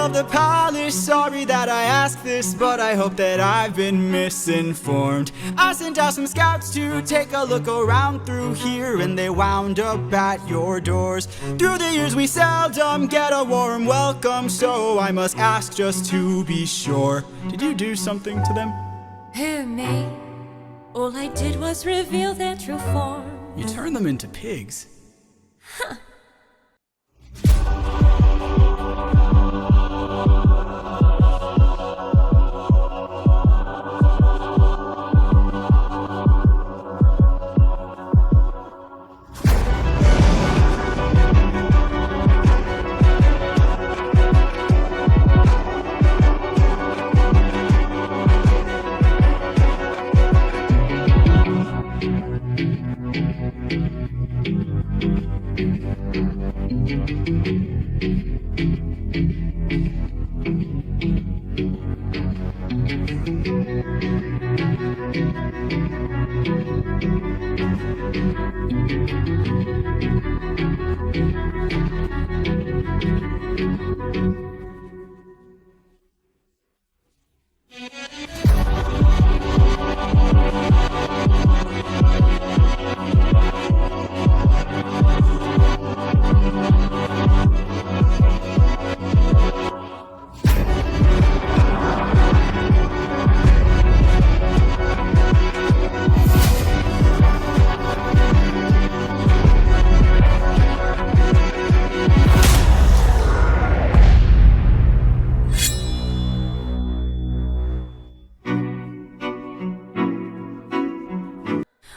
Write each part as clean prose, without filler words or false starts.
of the palace. Sorry that I asked this, but I hope that I've been misinformed. I sent out some scouts to take a look around through here, and they wound up at your doors. Through the years we seldom get a warm welcome, so I must ask just to be sure. Did you do something to them? Who, me? All I did was reveal their true form. You turned them into pigs. Huh.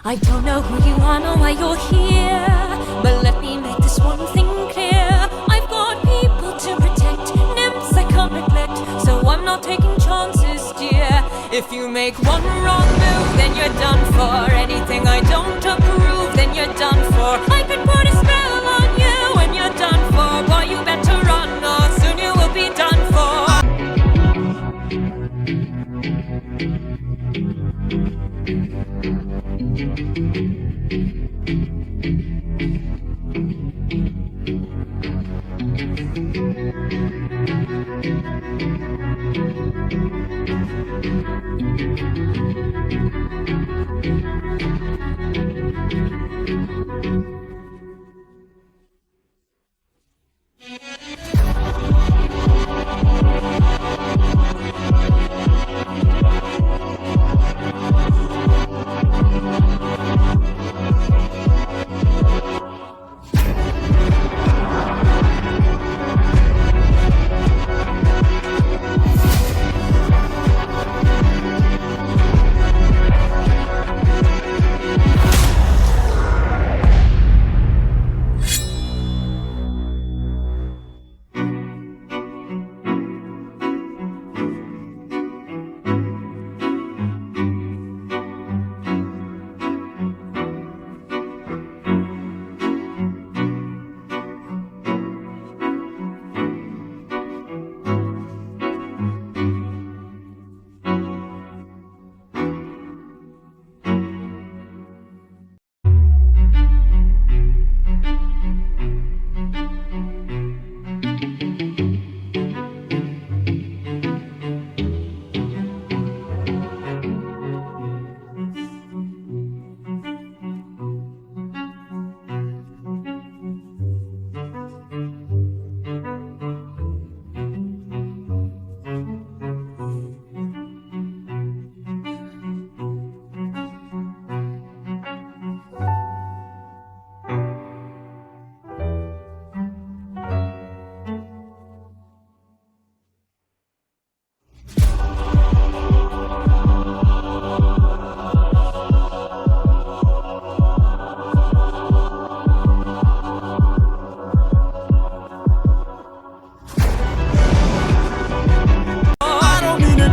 I don't know who you are nor why you're here, but let me make this one thing clear. I've got people to protect, nymphs I can't neglect, so I'm not taking chances, dear. If you make one wrong move, then you're done for. Anything I don't approve, then you're done for. I could put a spell on you and you're done for. Boy, you better run or soon you will be done for.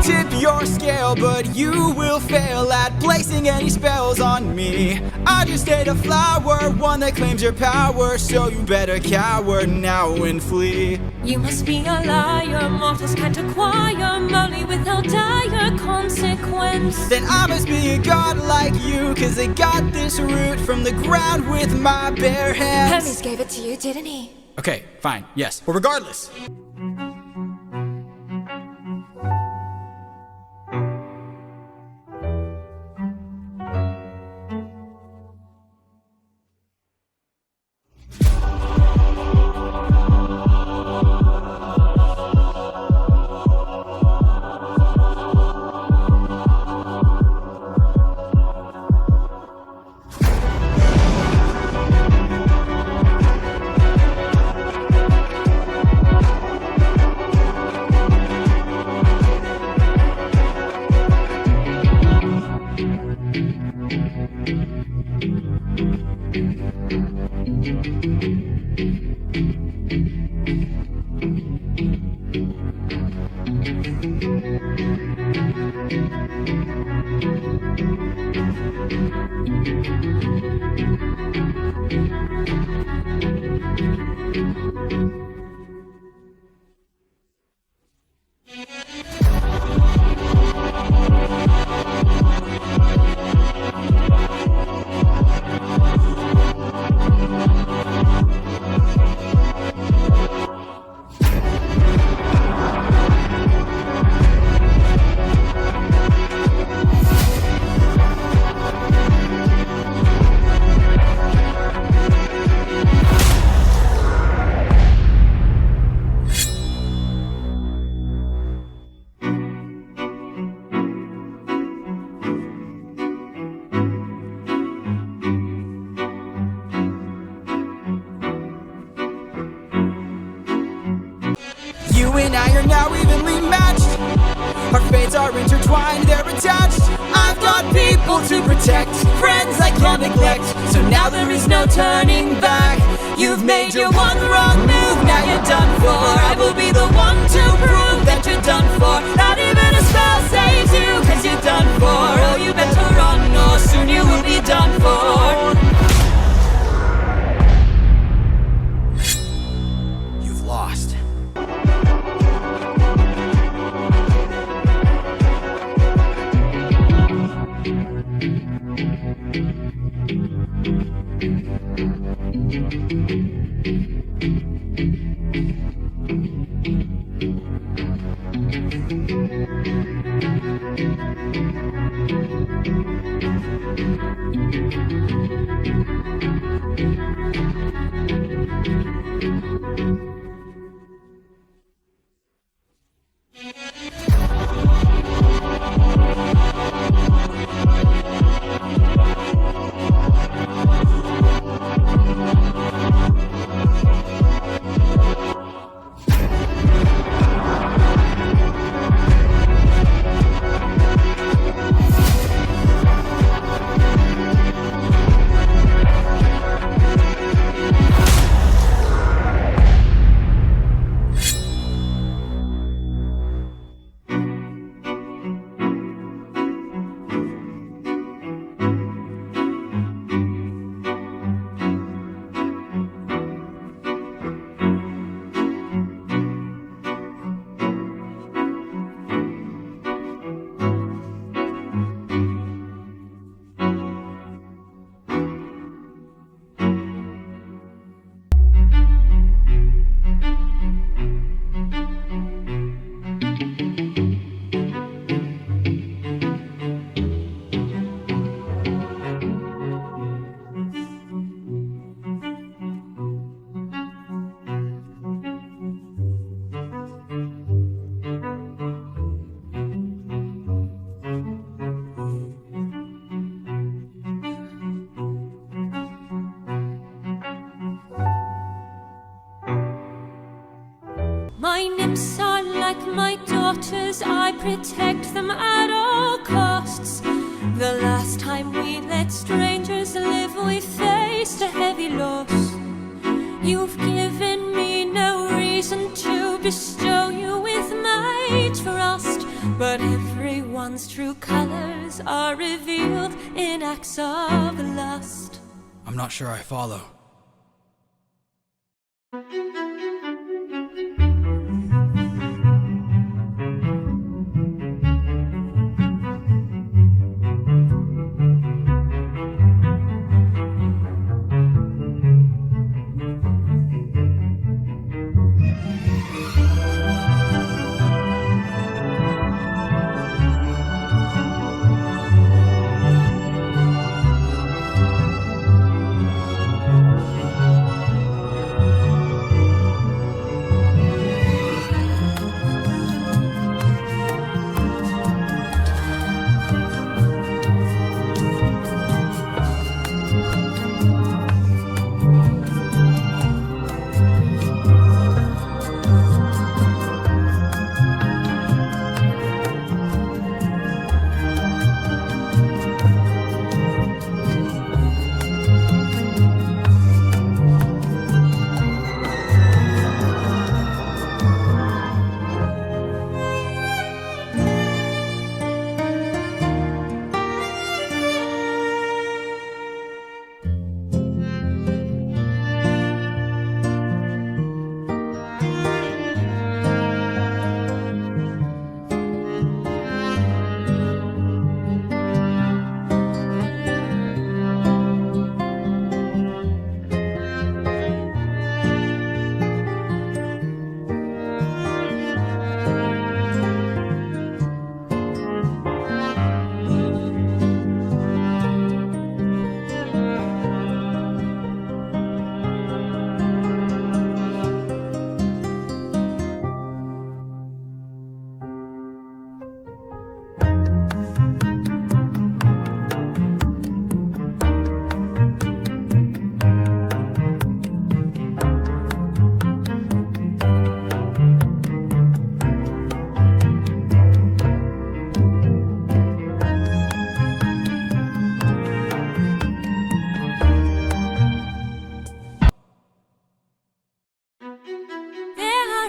Tip your scale, but you will fail at placing any spells on me. I just ate a flower, one that claims your power, so you better cower now and flee. You must be a liar, mortals can't acquire money without dire consequence. Then I must be a god like you, cause I got this root from the ground with my bare hands. Hermes gave it to you, didn't he? Okay, fine, yes. Well, regardless, You and I are now evenly matched. Our fates are intertwined, they're attached. I've got people to protect, friends I can't neglect. So now there is no turning back. You've made your one wrong move, now you're done for. I will be the one to prove that you're done for. Not even a spell saves you, cause you're done for. Oh, you better run or soon you will be done for. You've lost. My nymphs are like my daughters, I protect them at all costs. The last time we let strangers live, we faced a heavy loss. You've given me no reason to bestow you with my trust, but everyone's true colors are revealed in acts of lust. I'm not sure I follow.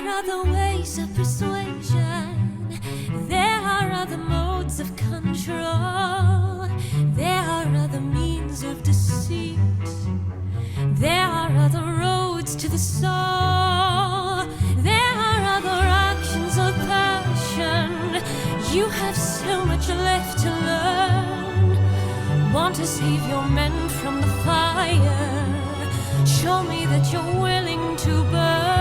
are other ways of persuasion. There are other modes of control. There are other means of deceit. There are other roads to the soul. There are other actions of passion. You have so much left to learn. Want to save your men from the fire? Show me that you're willing to burn.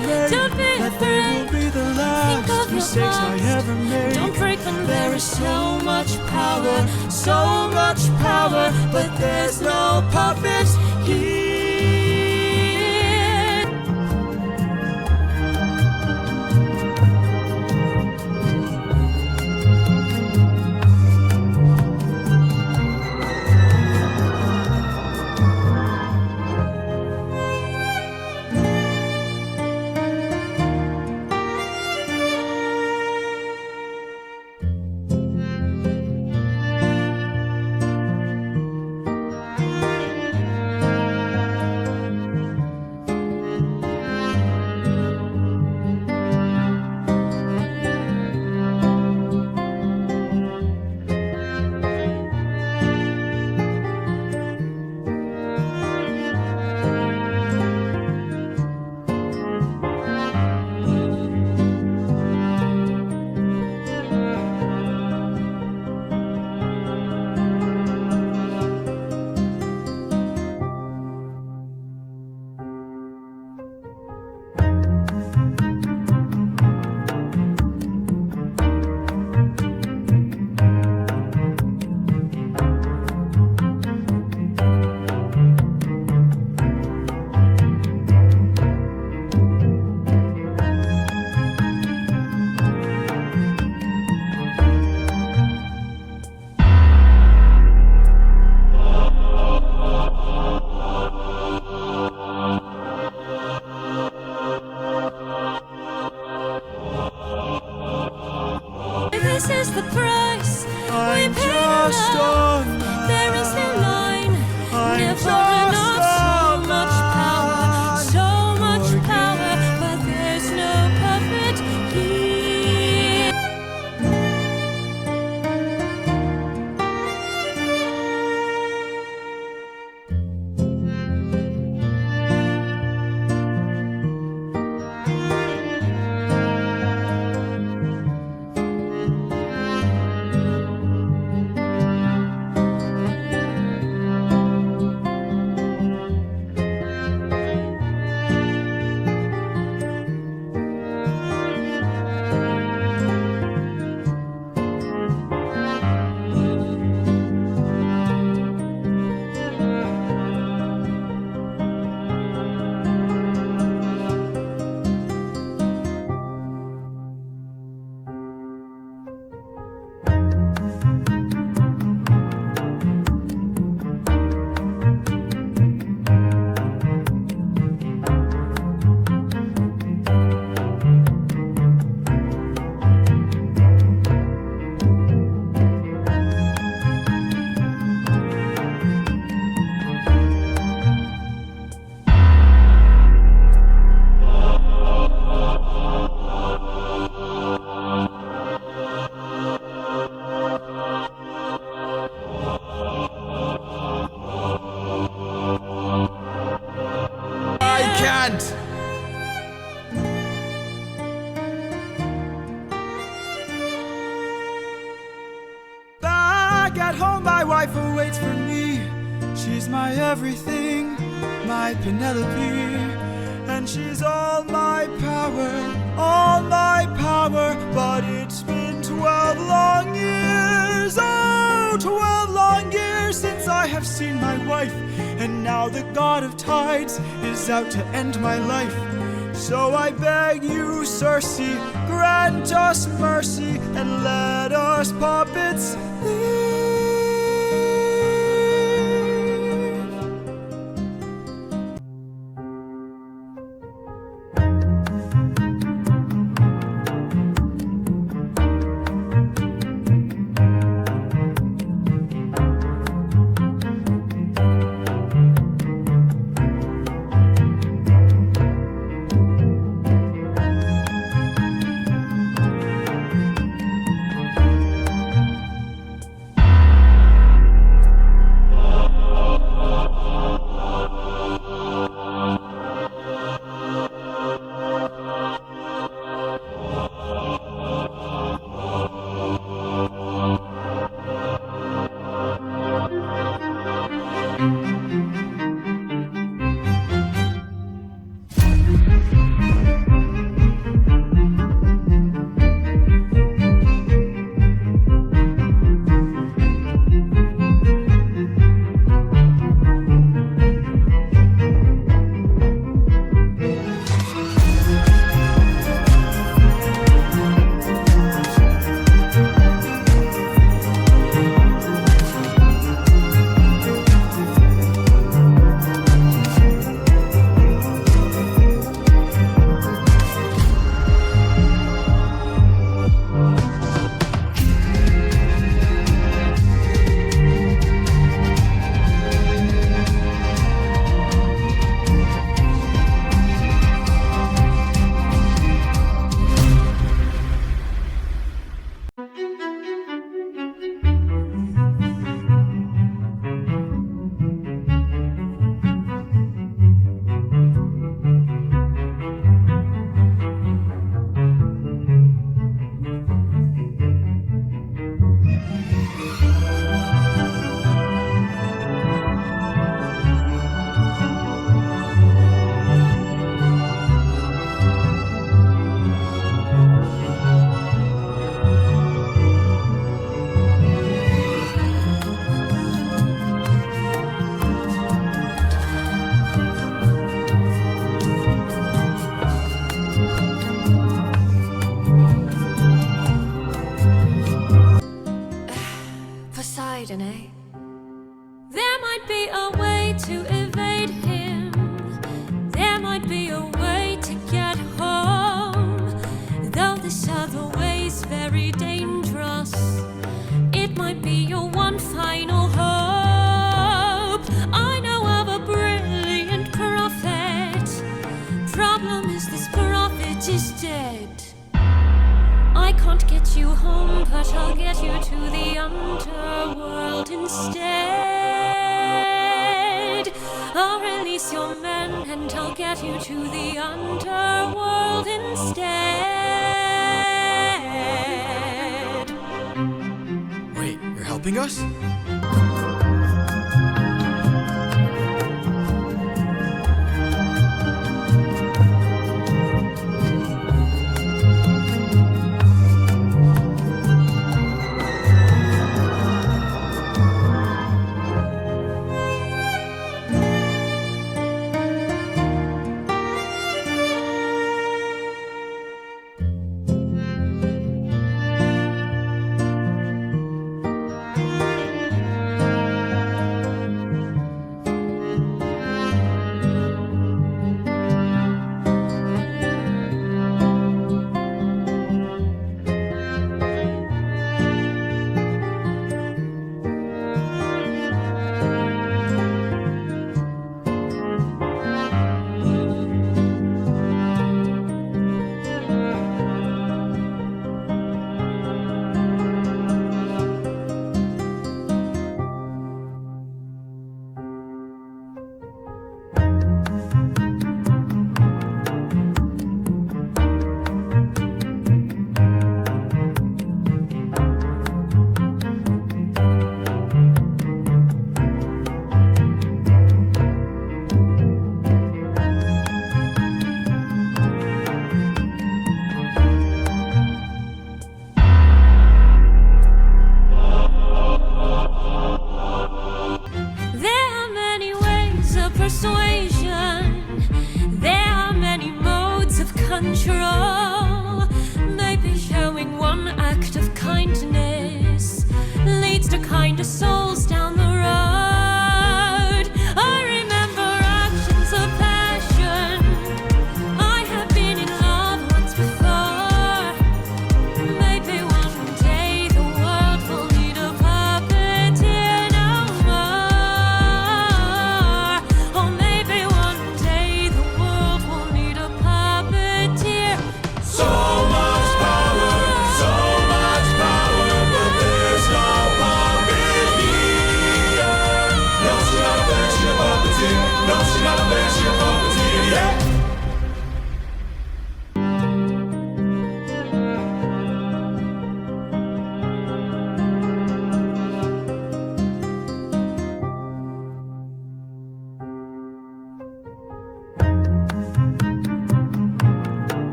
Whoa. Don't be afraid. Be the Think last of your mistakes I past. ever made. Don't break when there is so much power, but there's no puppets here. This is the price we I'm pay just love. a man. There is no line, I'm never just enough. a So much power, but there's no puppet here. life awaits for me. She's my everything, my Penelope. And she's all my power. But it's been 12 long years, oh, 12 long years since I have seen my wife. And now the god of tides is out to end my life. So I beg you, CIRCE, grant us mercy and let us puppets live. There might be a way to evade him. There might be a way to get home. Though this other way's very dangerous, it might be your one final hope. I know of a brilliant prophet. Problem is this prophet is dead. I can't get you home, but I'll get you to the underworld instead. I'll release your men and I'll get you to the underworld instead. Wait, you're helping us?